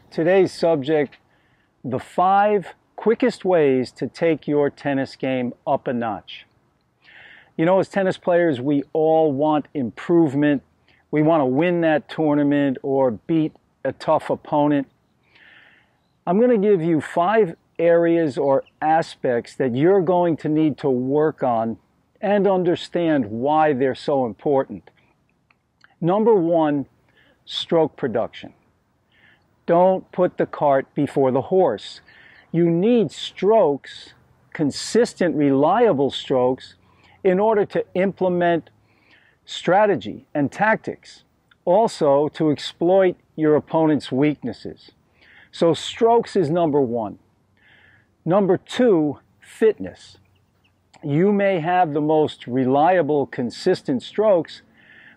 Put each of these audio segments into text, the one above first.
Today's subject, the 5 quickest ways to take your tennis game up a notch. You know, as tennis players, we all want improvement. We want to win that tournament or beat a tough opponent. I'm going to give you 5 areas or aspects that you're going to need to work on and understand why they're so important. Number 1, stroke production. Don't put the cart before the horse. You need strokes, consistent, reliable strokes, in order to implement strategy and tactics. Also, to exploit your opponent's weaknesses. So strokes is number 1. Number 2, fitness. You may have the most reliable, consistent strokes,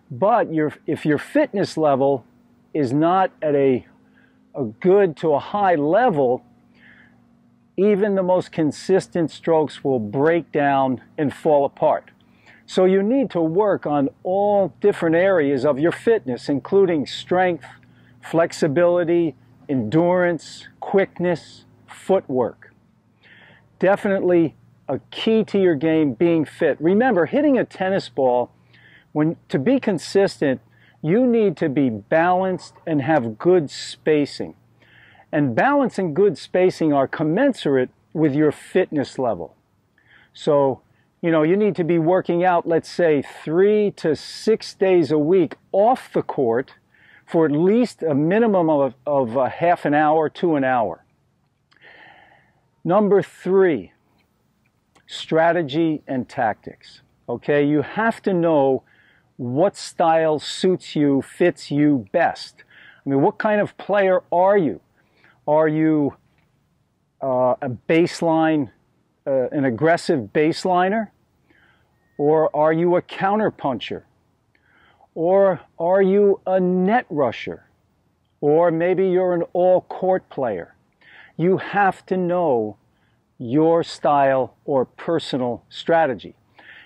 but if your fitness level is not at a good to a high level, even the most consistent strokes will break down and fall apart. So you need to work on all different areas of your fitness, including strength, flexibility, endurance, quickness, footwork. Definitely a key to your game being fit. Remember, hitting a tennis ball, to be consistent, you need to be balanced and have good spacing. And balance and good spacing are commensurate with your fitness level. So, you know, you need to be working out, let's say, 3 to 6 days a week off the court for at least a minimum of a half an hour to an hour. Number 3, strategy and tactics. Okay, you have to know what style suits you, fits you best. I mean, what kind of player are you? Are you a baseline, an aggressive baseliner? Or are you a counterpuncher? Or are you a net rusher? Or maybe you're an all-court player. You have to know your style or personal strategy.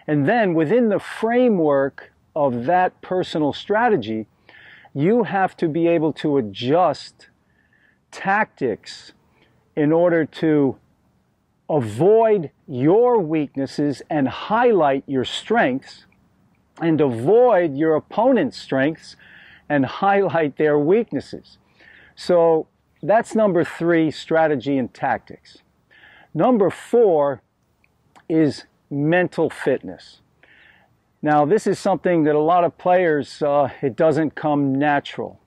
And then within the framework of that personal strategy, you have to be able to adjust tactics in order to avoid your weaknesses and highlight your strengths, and avoid your opponent's strengths and highlight their weaknesses. So that's number 3, strategy and tactics. Number 4 is mental fitness. Now, this is something that a lot of players, it doesn't come natural.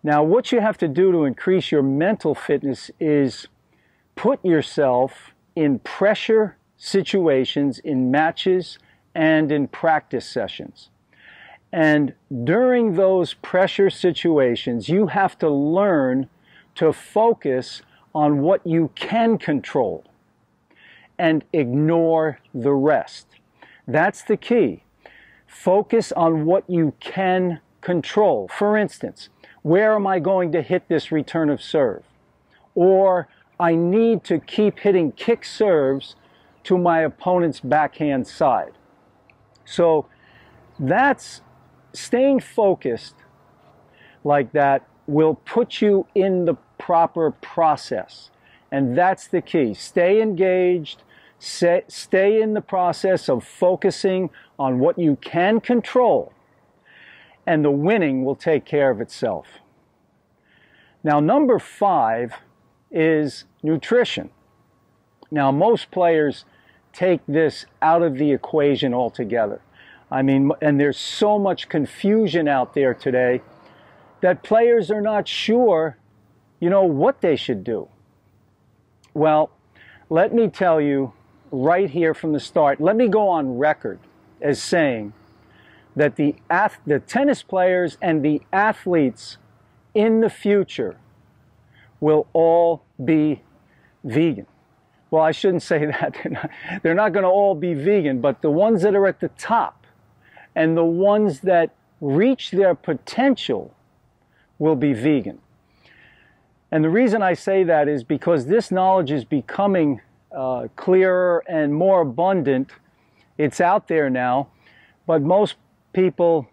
Now, what you have to do to increase your mental fitness is put yourself in pressure situations, in matches, and in practice sessions. And during those pressure situations, you have to learn to focus on what you can control and ignore the rest. That's the key. Focus on what you can control. For instance, where am I going to hit this return of serve? Or I need to keep hitting kick serves to my opponent's backhand side. So that's staying focused like that will put you in the proper process. And that's the key. Stay engaged. Stay in the process of focusing on what you can control, and the winning will take care of itself. Now, number 5 is nutrition. Now, most players take this out of the equation altogether. I mean, and there's so much confusion out there today that players are not sure, you know, what they should do. Well, let me tell you right here from the start, let me go on record as saying that the tennis players and the athletes in the future will all be vegan. Well, I shouldn't say that. They're not going to all be vegan, but the ones that are at the top and the ones that reach their potential will be vegan. And the reason I say that is because this knowledge is becoming clearer and more abundant. It's out there now, but most people,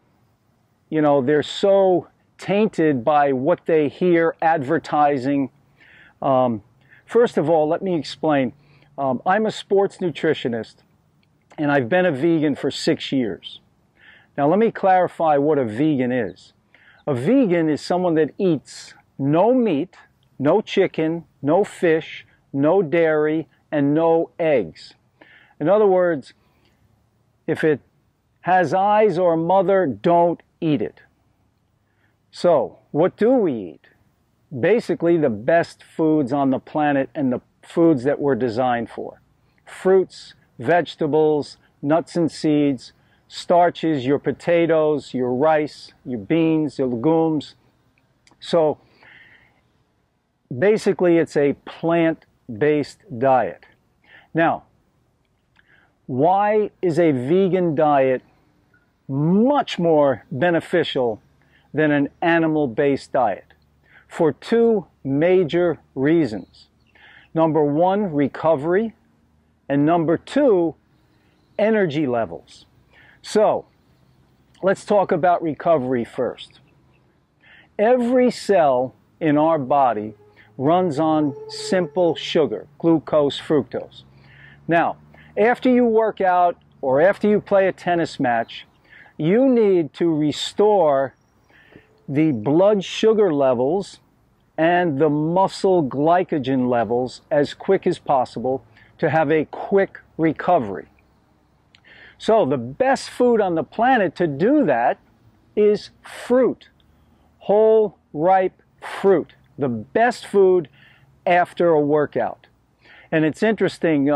you know, they're so tainted by what they hear advertising. First of all, let me explain. I'm a sports nutritionist, and I've been a vegan for 6 years. Now, let me clarify what a vegan is. A vegan is someone that eats no meat, no chicken, no fish, no dairy, and no eggs. In other words, if it has eyes or a mother, don't eat it. So, what do we eat? Basically, the best foods on the planet and the foods that we're designed for. Fruits, vegetables, nuts and seeds, starches, your potatoes, your rice, your beans, your legumes. So, basically, it's a plant-based diet. Now, why is a vegan diet much more beneficial than an animal-based diet? For two major reasons. Number one, recovery, and number two, energy levels. So, let's talk about recovery first. Every cell in our body runs on simple sugar, glucose, fructose. Now, after you work out or after you play a tennis match, you need to restore the blood sugar levels and the muscle glycogen levels as quick as possible to have a quick recovery. So the best food on the planet to do that is fruit, whole, ripe fruit. The best food after a workout. And it's interesting,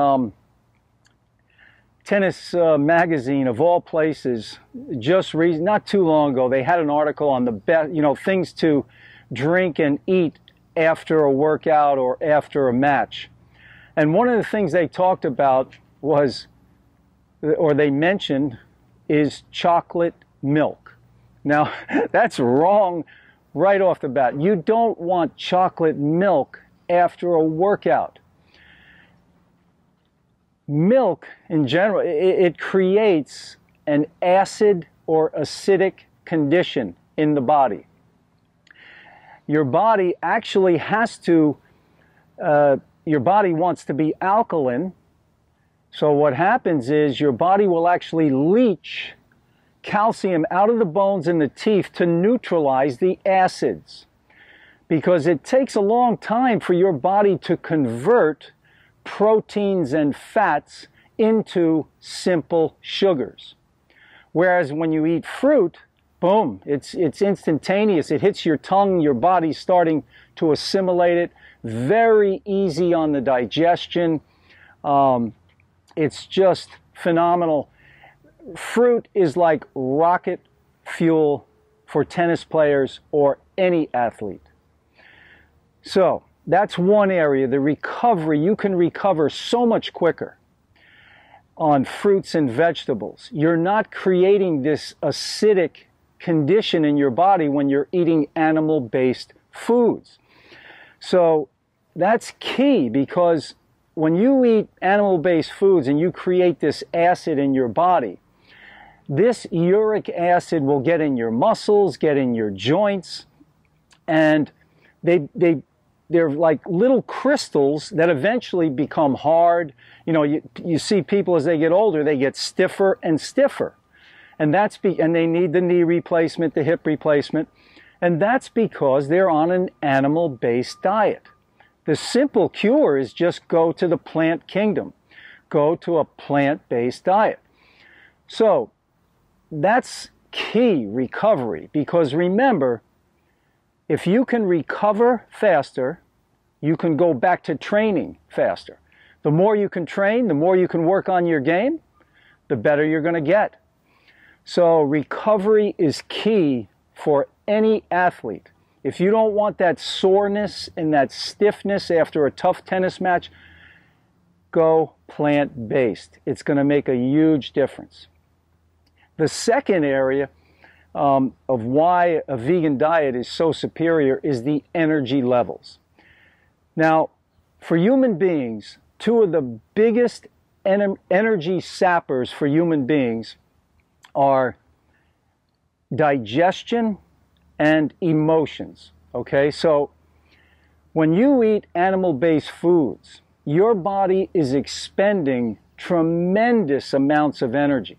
Tennis Magazine, of all places, not too long ago, they had an article on the best, things to drink and eat after a workout or after a match. And one of the things they talked about was, or they mentioned, is chocolate milk. Now, that's wrong right off the bat. You don't want chocolate milk after a workout. Milk, in general, it creates an acid or acidic condition in the body. Your body actually your body wants to be alkaline. So what happens is your body will actually leach calcium out of the bones and the teeth to neutralize the acids. Because it takes a long time for your body to convert proteins and fats into simple sugars. Whereas when you eat fruit, boom, it's instantaneous. It hits your tongue, your body's starting to assimilate it. Very easy on the digestion. It's just phenomenal. Fruit is like rocket fuel for tennis players or any athlete. So that's one area, the recovery. You can recover so much quicker on fruits and vegetables. You're not creating this acidic condition in your body when you're eating animal-based foods. So that's key, because when you eat animal-based foods and you create this acid in your body, this uric acid will get in your muscles, get in your joints, and they're like little crystals that eventually become hard. You see people as they get older, they get stiffer and stiffer. And they need the knee replacement, the hip replacement. And that's because they're on an animal-based diet. The simple cure is just go to the plant kingdom. Go to a plant-based diet. So that's key, recovery, because remember, if you can recover faster, you can go back to training faster. The more you can train, the more you can work on your game, the better you're going to get. So recovery is key for any athlete. If you don't want that soreness and that stiffness after a tough tennis match, go plant-based. It's going to make a huge difference. The second area of why a vegan diet is so superior is the energy levels. Now, for human beings, two of the biggest energy sappers for human beings are digestion and emotions. Okay, so when you eat animal-based foods, your body is expending tremendous amounts of energy.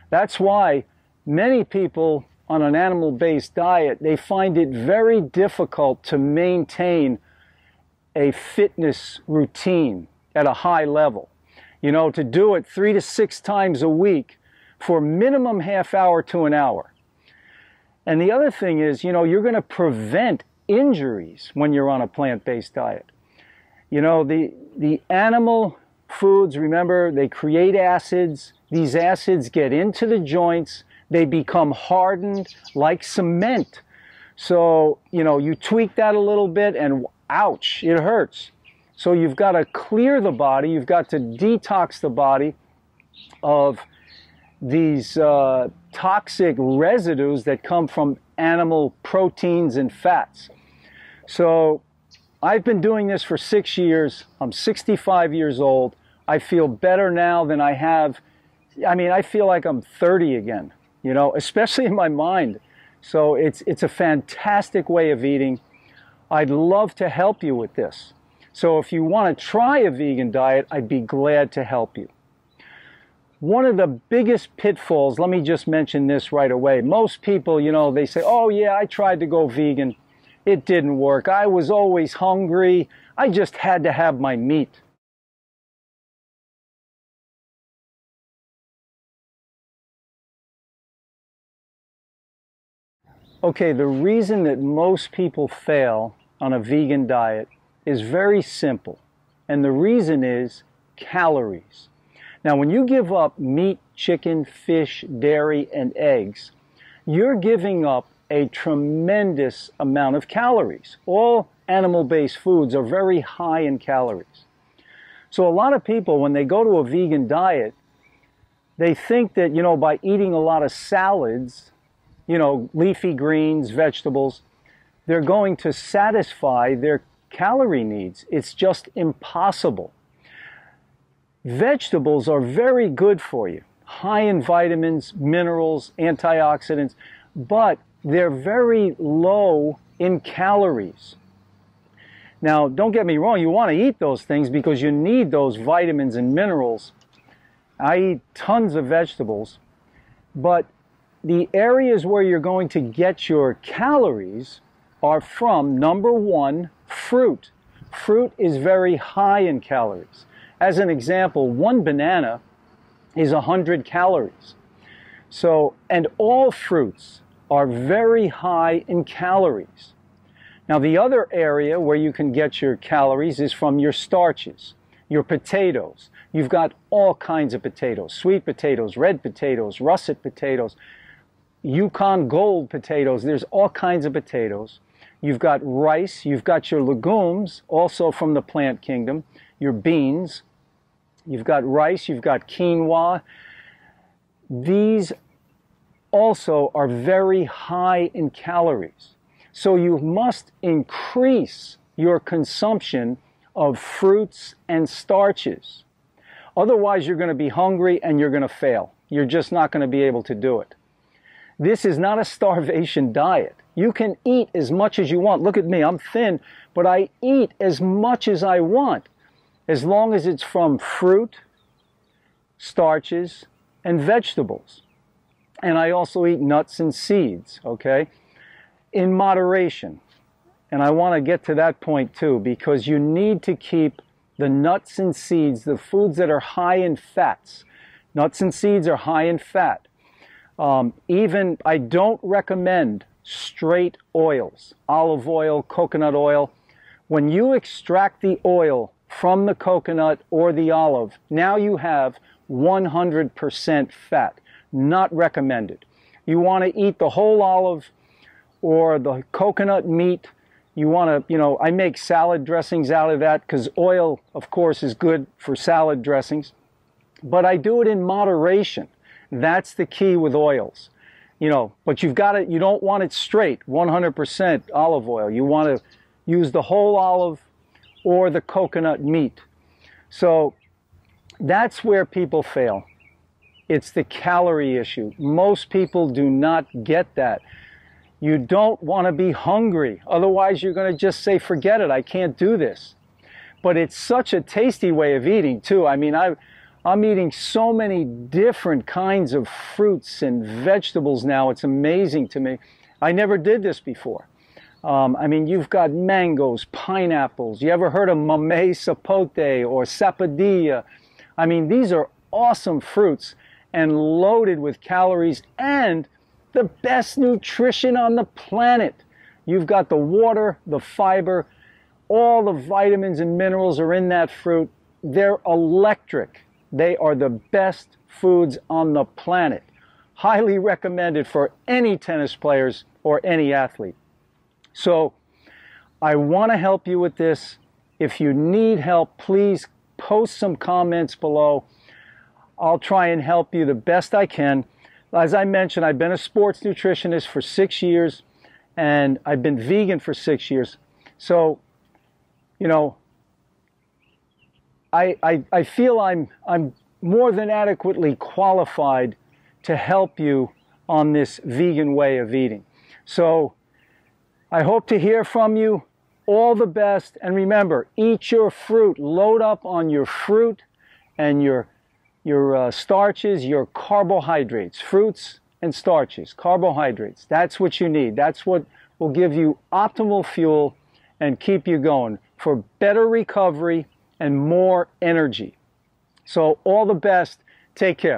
That's why many people on an animal-based diet, they find it very difficult to maintain a fitness routine at a high level. You know, to do it 3 to 6 times a week for minimum half hour to an hour. And the other thing is, you know, you're going to prevent injuries when you're on a plant-based diet. You know, the animal foods, remember, they create acids. These acids get into the joints. They become hardened like cement. So, you know, you tweak that a little bit and ouch, it hurts. So you've got to clear the body. You've got to detox the body of these toxic residues that come from animal proteins and fats. So I've been doing this for 6 years. I'm 65 years old. I feel better now than I have. I mean, I feel like I'm 30 again, you know, especially in my mind. So it's a fantastic way of eating. I'd love to help you with this. So if you want to try a vegan diet, I'd be glad to help you. One of the biggest pitfalls, let me just mention this right away. Most people, you know, they say, oh yeah, I tried to go vegan. It didn't work. I was always hungry. I just had to have my meat. Okay, the reason that most people fail on a vegan diet is very simple. And the reason is calories. Now, when you give up meat, chicken, fish, dairy, and eggs, you're giving up a tremendous amount of calories. All animal-based foods are very high in calories. So a lot of people, when they go to a vegan diet, they think that, you know, by eating a lot of salads, you know, leafy greens, vegetables, they're going to satisfy their calorie needs. It's just impossible. Vegetables are very good for you, high in vitamins, minerals, antioxidants, but they're very low in calories. Now, don't get me wrong, you want to eat those things because you need those vitamins and minerals. I eat tons of vegetables, but the areas where you're going to get your calories are from, number one, fruit. Fruit is very high in calories. As an example, one banana is 100 calories. So, and all fruits are very high in calories. Now, the other area where you can get your calories is from your starches, your potatoes. You've got all kinds of potatoes, sweet potatoes, red potatoes, russet potatoes, Yukon Gold potatoes. There's all kinds of potatoes. You've got rice, you've got your legumes, also from the plant kingdom, your beans. You've got rice, you've got quinoa. These also are very high in calories. So you must increase your consumption of fruits and starches. Otherwise, you're going to be hungry and you're going to fail. You're just not going to be able to do it. This is not a starvation diet. You can eat as much as you want. Look at me, I'm thin, but I eat as much as I want, as long as it's from fruit, starches, and vegetables. And I also eat nuts and seeds, okay? In moderation. And I want to get to that point too, because you need to keep the nuts and seeds, the foods that are high in fats. Nuts and seeds are high in fat. Even, I don't recommend straight oils, olive oil, coconut oil. When you extract the oil from the coconut or the olive, now you have 100% fat. Not recommended. You want to eat the whole olive or the coconut meat. You want to, you know, I make salad dressings out of that because oil, of course, is good for salad dressings. But I do it in moderation. That's the key with oils. You know, but you've got it, you don't want it straight, 100% olive oil. You want to use the whole olive or the coconut meat. So that's where people fail. It's the calorie issue. Most people do not get that. You don't want to be hungry. Otherwise, you're going to just say, forget it, I can't do this. But it's such a tasty way of eating, too. I mean, I'm eating so many different kinds of fruits and vegetables now. It's amazing to me. I never did this before. I mean, you've got mangoes, pineapples. You ever heard of mamey sapote or sapadilla? I mean, these are awesome fruits and loaded with calories and the best nutrition on the planet. You've got the water, the fiber, all the vitamins and minerals are in that fruit. They're electric. They are the best foods on the planet. Highly recommended for any tennis players or any athlete. So I want to help you with this. If you need help, please post some comments below. I'll try and help you the best I can. As I mentioned, I've been a sports nutritionist for 6 years, and I've been vegan for 6 years. So, you know, I feel I'm more than adequately qualified to help you on this vegan way of eating. So I hope to hear from you. All the best. And remember, eat your fruit. Load up on your fruit and your starches, your carbohydrates. Fruits and starches, carbohydrates. That's what you need. That's what will give you optimal fuel and keep you going for better recovery and more energy. So all the best. Take care.